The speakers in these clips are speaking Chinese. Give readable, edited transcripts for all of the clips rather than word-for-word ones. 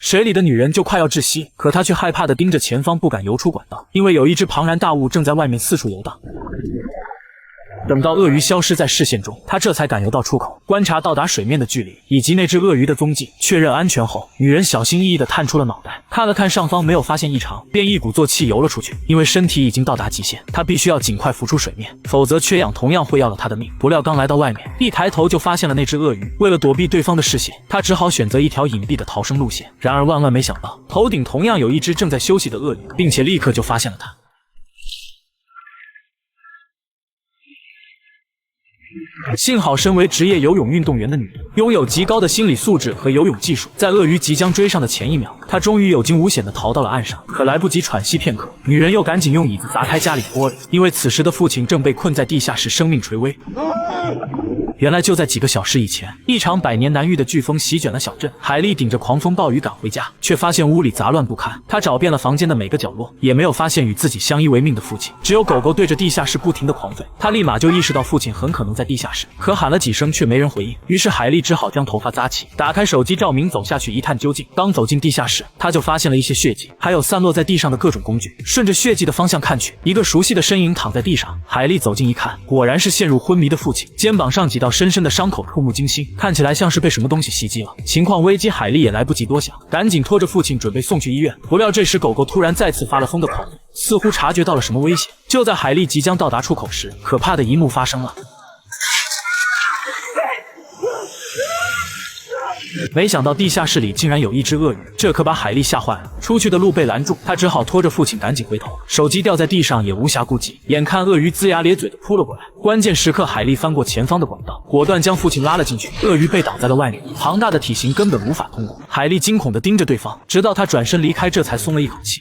水里的女人就快要窒息，可她却害怕地盯着前方，不敢游出管道，因为有一只庞然大物正在外面四处游荡。等到鳄鱼消失在视线中，他这才敢游到出口，观察到达水面的距离以及那只鳄鱼的踪迹。确认安全后，女人小心翼翼地探出了脑袋，看了看上方，没有发现异常，便一鼓作气游了出去。因为身体已经到达极限，她必须要尽快浮出水面，否则缺氧同样会要了她的命。不料刚来到外面，一抬头就发现了那只鳄鱼。为了躲避对方的视线，她只好选择一条隐蔽的逃生路线。然而万万没想到，头顶同样有一只正在休息的鳄鱼，并且立刻就发现了她。幸好身为职业游泳运动员的女人拥有极高的心理素质和游泳技术，在鳄鱼即将追上的前一秒，她终于有惊无险地逃到了岸上。可来不及喘息片刻，女人又赶紧用椅子砸开家里玻璃，因为此时的父亲正被困在地下室，生命垂危。原来就在几个小时以前，一场百年难遇的飓风席卷了小镇。海莉顶着狂风暴雨赶回家，却发现屋里杂乱不堪。她找遍了房间的每个角落，也没有发现与自己相依为命的父亲，只有狗狗对着地下室不停地狂吠。她立马就意识到父亲很可能在地下室，可喊了几声却没人回应。于是海莉只好将头发扎起，打开手机照明走下去一探究竟。刚走进地下室，她就发现了一些血迹，还有散落在地上的各种工具。顺着血迹的方向看去，一个熟悉的身影躺在地上。海莉走近一看，果然是陷入昏迷的父亲，肩膀上几道深深的伤口触目惊心，看起来像是被什么东西袭击了。情况危机，海莉也来不及多想，赶紧拖着父亲准备送去医院。不料这时狗狗突然再次发了疯的狂吠，似乎察觉到了什么危险。就在海莉即将到达出口时，可怕的一幕发生了。没想到地下室里竟然有一只鳄鱼，这可把海莉吓坏了。出去的路被拦住，她只好拖着父亲赶紧回头，手机掉在地上也无暇顾及。眼看鳄鱼龇牙咧嘴地扑了过来，关键时刻海莉翻过前方的管道，果断将父亲拉了进去。鳄鱼被挡在了外面，庞大的体型根本无法通过。海莉惊恐地盯着对方，直到他转身离开，这才松了一口气。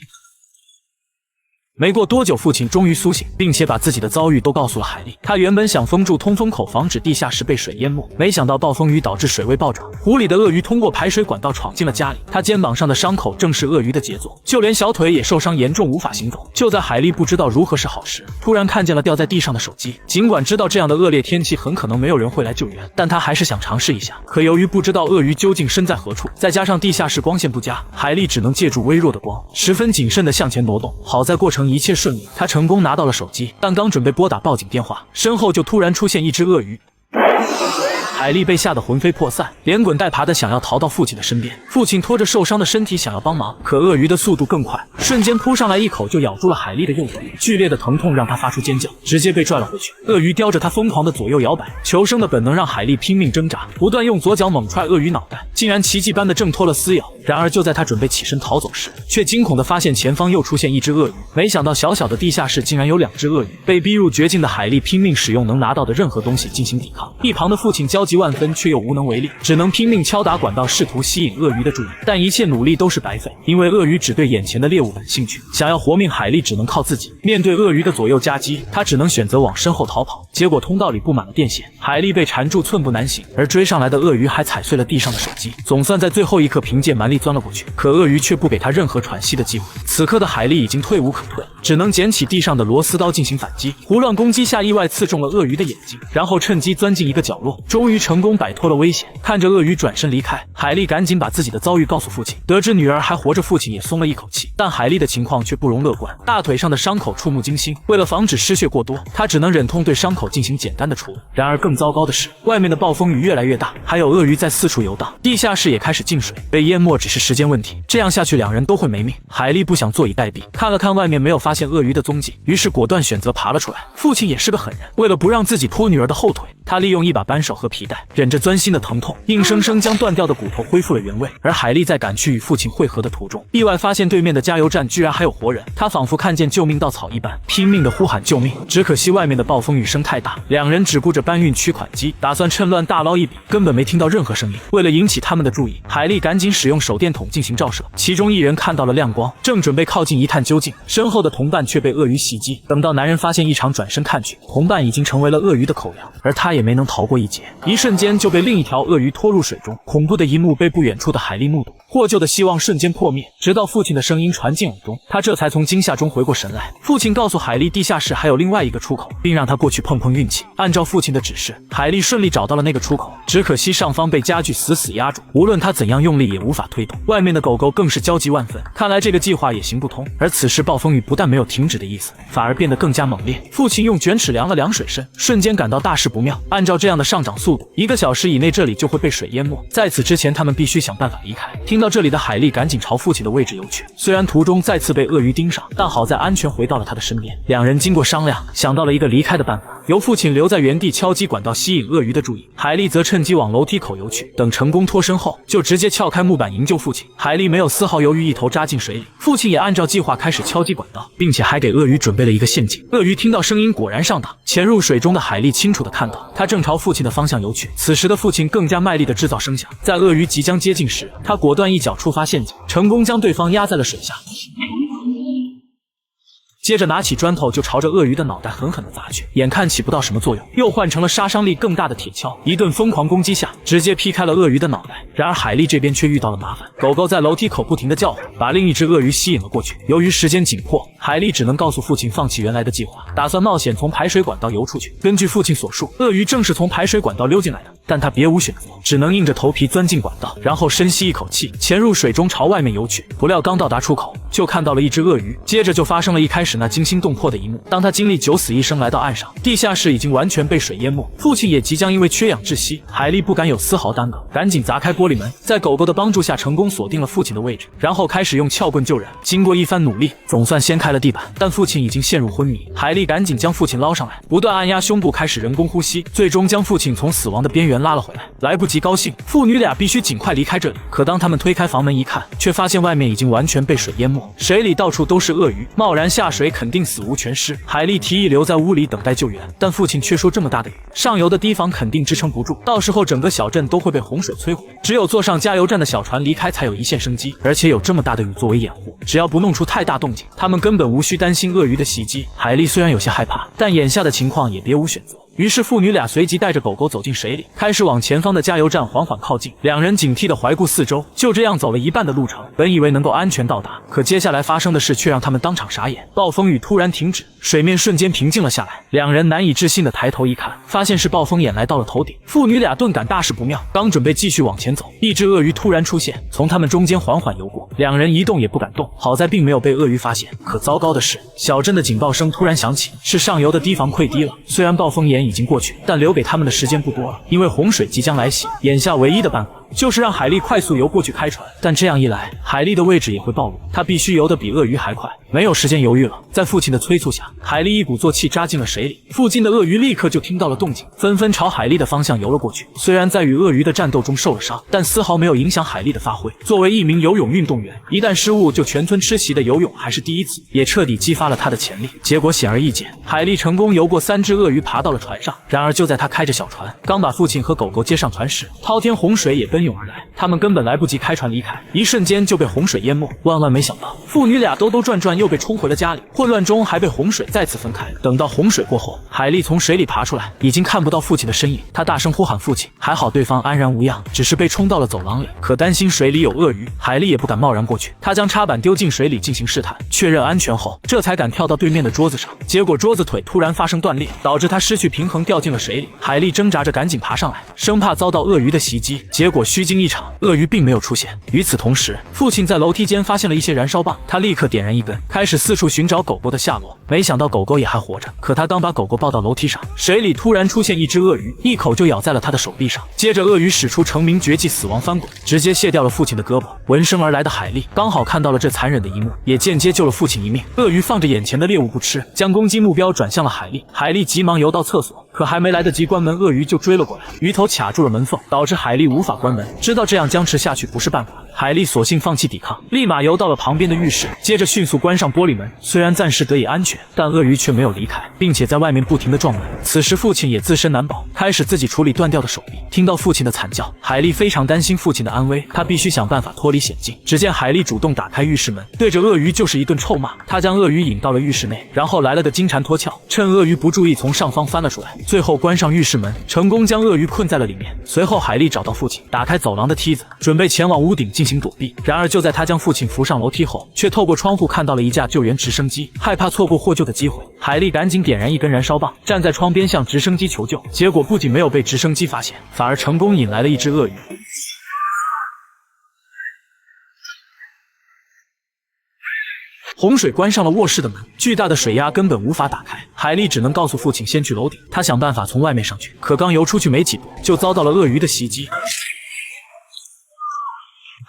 没过多久，父亲终于苏醒，并且把自己的遭遇都告诉了海莉。他原本想封住通风口，防止地下室被水淹没，没想到暴风雨导致水位暴涨，湖里的鳄鱼通过排水管道闯进了家里。他肩膀上的伤口正是鳄鱼的杰作，就连小腿也受伤严重，无法行走。就在海莉不知道如何是好时，突然看见了掉在地上的手机。尽管知道这样的恶劣天气很可能没有人会来救援，但他还是想尝试一下。可由于不知道鳄鱼究竟身在何处，再加上地下室光线不佳，海莉只能借助微弱的光，十分谨慎地向前挪动。好在过程一切顺利，他成功拿到了手机，但刚准备拨打报警电话，身后就突然出现一只鳄鱼。海莉被吓得魂飞魄散，连滚带爬的想要逃到父亲的身边。父亲拖着受伤的身体想要帮忙，可鳄鱼的速度更快，瞬间扑上来，一口就咬住了海莉的右腿。剧烈的疼痛让她发出尖叫，直接被拽了回去。鳄鱼叼着她疯狂的左右摇摆，求生的本能让海莉拼命挣扎，不断用左脚猛踹鳄鱼脑袋，竟然奇迹般的挣脱了撕咬。然而就在她准备起身逃走时，却惊恐的发现前方又出现一只鳄鱼。没想到小小的地下室竟然有2只鳄鱼。被逼入绝境的海莉拼命使用能拿到的任何东西进行抵抗，一旁的父亲焦急万分，却又无能为力，只能拼命敲打管道，试图吸引鳄鱼的注意。但一切努力都是白费，因为鳄鱼只对眼前的猎物感兴趣。想要活命，海莉只能靠自己。面对鳄鱼的左右夹击，她只能选择往身后逃跑。结果通道里布满了电线，海莉被缠住，寸步难行。而追上来的鳄鱼还踩碎了地上的手机，总算在最后一刻凭借蛮力钻了过去。可鳄鱼却不给她任何喘息的机会。此刻的海莉已经退无可退，只能捡起地上的螺丝刀进行反击。胡乱攻击下，意外刺中了鳄鱼的眼睛，然后趁机钻进一个角落，终于成功摆脱了危险。看着鳄鱼转身离开，海莉赶紧把自己的遭遇告诉父亲。得知女儿还活着，父亲也松了一口气。但海莉的情况却不容乐观，大腿上的伤口触目惊心。为了防止失血过多，她只能忍痛对伤口进行简单的处理。然而更糟糕的是，外面的暴风雨越来越大，还有鳄鱼在四处游荡，地下室也开始进水，被淹没只是时间问题。这样下去2人都会没命。海莉不想坐以待毙，看了看外面没有发现鳄鱼的踪迹，于是果断选择爬了出来。父亲也是个狠人，为了不让自己拖女儿的后腿，他利用一把扳手和皮带，忍着钻心的疼痛，硬生生将断掉的骨头恢复了原位。而海莉在赶去与父亲会合的途中，意外发现对面的加油站居然还有活人，她仿佛看见救命稻草一般，拼命的呼喊救命。只可惜外面的暴风雨声太大，2人只顾着搬运取款机，打算趁乱大捞一笔，根本没听到任何声音。为了引起他们的注意，海莉赶紧使用手电筒进行照射，其中一人看到了亮光，正准备靠近一探究竟，身后的同伴却被鳄鱼袭击。等到男人发现异常转身看去，同伴已经成为了鳄鱼的口粮，而他也没能逃过一劫。一瞬间就被另一条鳄鱼拖入水中。恐怖的一幕被不远处的海莉目睹，获救的希望瞬间破灭。直到父亲的声音传进耳中，他这才从惊吓中回过神来。父亲告诉海莉，地下室还有另外一个出口，并让他过去碰碰运气。按照父亲的指示，海莉顺利找到了那个出口，只可惜上方被家具死死压住，无论他怎样用力也无法推动。外面的狗狗更是焦急万分，看来这个计划也行不通。而此时暴风雨不但没有停止的意思，反而变得更加猛烈。父亲用卷尺量了量水深，瞬间感到大事不妙。按照这样的上涨速度，1个小时以内这里就会被水淹没。在此之前，他们必须想办法离开。听到这里的海莉赶紧朝父亲的位置游去，虽然途中再次被鳄鱼盯上，但好在安全回到了他的身边。两人经过商量，想到了一个离开的办法，由父亲留在原地敲击管道吸引鳄鱼的注意，海莉则趁机往楼梯口游去。等成功脱身后，就直接撬开木板营救父亲。海莉没有丝毫犹豫，一头扎进水里。父亲也按照计划开始敲击管道，并且还给鳄鱼准备了一个陷阱。鳄鱼听到声音果然上当，潜入水中的海莉清楚地看到，他正朝父亲的方向游去。此时的父亲更加卖力地制造声响，在鳄鱼即将接近时，他果断一脚触发陷阱，成功将对方压在了水下。接着拿起砖头就朝着鳄鱼的脑袋狠狠地砸去，眼看起不到什么作用，又换成了杀伤力更大的铁锹，一顿疯狂攻击下，直接劈开了鳄鱼的脑袋。然而海莉这边却遇到了麻烦，狗狗在楼梯口不停地叫唤，把另一只鳄鱼吸引了过去。由于时间紧迫，海莉只能告诉父亲放弃原来的计划，打算冒险从排水管道游出去。根据父亲所述，鳄鱼正是从排水管道溜进来的，但他别无选择，只能硬着头皮钻进管道，然后深吸一口气，潜入水中朝外面游去。不料刚到达出口，就看到了一只鳄鱼，接着就发生了一开始那惊心动魄的一幕。当他经历九死一生来到岸上，地下室已经完全被水淹没，父亲也即将因为缺氧窒息。海莉不敢有丝毫耽搁，赶紧砸开玻璃门，在狗狗的帮助下成功锁定了父亲的位置，然后开始用撬棍救人。经过一番努力，总算掀开了地板，但父亲已经陷入昏迷。海莉赶紧将父亲捞上来，不断按压胸部，开始人工呼吸，最终将父亲从死亡的边缘拉了回来。来不及高兴，父女俩必须尽快离开这里。可当他们推开房门一看，却发现外面已经完全被水淹没，水里到处都是鳄鱼，贸然下水肯定死无全尸。海莉提议留在屋里等待救援，但父亲却说这么大的雨，上游的堤防肯定支撑不住，到时候整个小镇都会被洪水摧毁，只有坐上加油站的小船离开才有一线生机。而且有这么大的雨作为掩护，只要不弄出太大动静，他们根本无需担心鳄鱼的袭击。海莉虽然有些害怕，但眼下的情况也别无选择。于是父女俩随即带着狗狗走进水里，开始往前方的加油站缓缓靠近。两人警惕地环顾四周，就这样走了一半的路程，本以为能够安全到达，可接下来发生的事却让他们当场傻眼。暴风雨突然停止，水面瞬间平静了下来。两人难以置信地抬头一看，发现是暴风眼来到了头顶。父女俩顿感大事不妙，刚准备继续往前走，一只鳄鱼突然出现，从他们中间缓缓游过。两人一动也不敢动，好在并没有被鳄鱼发现。可糟糕的是，小镇的警报声突然响起，是上游的堤防溃堤了。虽然暴风眼已经过去，但留给他们的时间不多了，因为洪水即将来袭。眼下唯一的办法就是让海莉快速游过去开船，但这样一来，海莉的位置也会暴露，她必须游得比鳄鱼还快。没有时间犹豫了，在父亲的催促下，海莉一鼓作气扎进了水里。附近的鳄鱼立刻就听到了动静，纷纷朝海莉的方向游了过去。虽然在与鳄鱼的战斗中受了伤，但丝毫没有影响海莉的发挥。作为一名游泳运动员，一旦失误就全村吃席的游泳还是第一次，也彻底激发了她的潜力。结果显而易见，海莉成功游过3只鳄鱼，爬到了船上。然而就在她开着小船，刚把父亲和狗狗接上船时，滔天洪水也奔涌而来，他们根本来不及开船离开，一瞬间就被洪水淹没。万万没想到，父女俩兜兜转转又被冲回了家里，混乱中还被洪水再次分开。等到洪水过后，海莉从水里爬出来，已经看不到父亲的身影。她大声呼喊父亲，还好对方安然无恙，只是被冲到了走廊里。可担心水里有鳄鱼，海莉也不敢贸然过去。她将插板丢进水里进行试探，确认安全后，这才敢跳到对面的桌子上。结果桌子腿突然发生断裂，导致她失去平衡掉进了水里。海莉挣扎着赶紧爬上来，生怕遭到鳄鱼的袭击。结果虚惊一场，鳄鱼并没有出现。与此同时，父亲在楼梯间发现了一些燃烧棒，他立刻点燃一根，开始四处寻找狗狗的下落。没想到狗狗也还活着，可他刚把狗狗抱到楼梯上，水里突然出现一只鳄鱼，一口就咬在了他的手臂上。接着鳄鱼使出成名绝技死亡翻滚，直接卸掉了父亲的胳膊。闻声而来的海莉刚好看到了这残忍的一幕，也间接救了父亲一命。鳄鱼放着眼前的猎物不吃，将攻击目标转向了海莉。海莉急忙游到厕所，可还没来得及关门，鳄鱼就追了过来，鱼头卡住了门缝，导致海莉无法关门。知道这样僵持下去不是办法，海莉索性放弃抵抗，立马游到了旁边的浴室，接着迅速关上玻璃门。虽然暂时得以安全，但鳄鱼却没有离开，并且在外面不停地撞门。此时父亲也自身难保，开始自己处理断掉的手臂。听到父亲的惨叫，海莉非常担心父亲的安危，她必须想办法脱离险境。只见海莉主动打开浴室门，对着鳄鱼就是一顿臭骂。她将鳄鱼引到了浴室内，然后来了个金蝉脱壳，趁鳄鱼不注意从上方翻了出来，最后关上浴室门，成功将鳄鱼困在了里面。随后海莉找到父亲，打开走廊的梯子，准备前往屋顶进行躲避。然而就在她将父亲扶上楼梯后，却透过窗户看到了一架救援直升机。害怕错过获救的机会，海莉赶紧点燃一根燃烧棒，站在窗边向直升机求救。结果不仅没有被直升机发现，反而成功引来了一只鳄鱼。洪水关上了卧室的门，巨大的水压根本无法打开。海莉只能告诉父亲先去楼顶，她想办法从外面上去，可刚游出去没几步，就遭到了鳄鱼的袭击。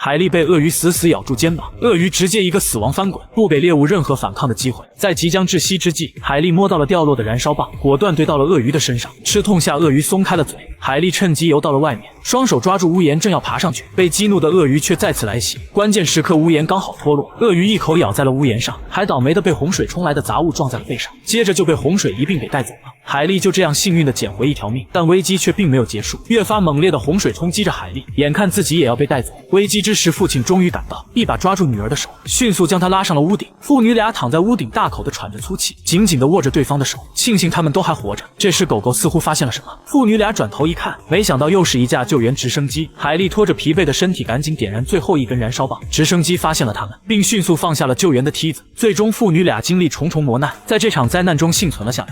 海莉被鳄鱼死死咬住肩膀，鳄鱼直接一个死亡翻滚，不给猎物任何反抗的机会。在即将窒息之际，海莉摸到了掉落的燃烧棒，果断怼到了鳄鱼的身上。吃痛下，鳄鱼松开了嘴，海莉趁机游到了外面，双手抓住屋檐正要爬上去，被激怒的鳄鱼却再次来袭。关键时刻屋檐刚好脱落，鳄鱼一口咬在了屋檐上，还倒霉的被洪水冲来的杂物撞在了背上，接着就被洪水一并给带走了。海莉就这样幸运的捡回一条命，但危机却并没有结束。越发猛烈的洪水冲击着海莉，眼看自己也要被带走。危机之时，父亲终于赶到，一把抓住女儿的手，迅速将她拉上了屋顶。父女俩躺在屋顶，大口的喘着粗气，紧紧的握着对方的手，庆幸他们都还活着。这时狗狗似乎发现了什么，父女俩转头一看，没想到又是一架救援直升机。海莉拖着疲惫的身体，赶紧点燃最后一根燃烧棒。直升机发现了他们，并迅速放下了救援的梯子。最终父女俩经历重重磨难，在这场灾难中幸存了下来。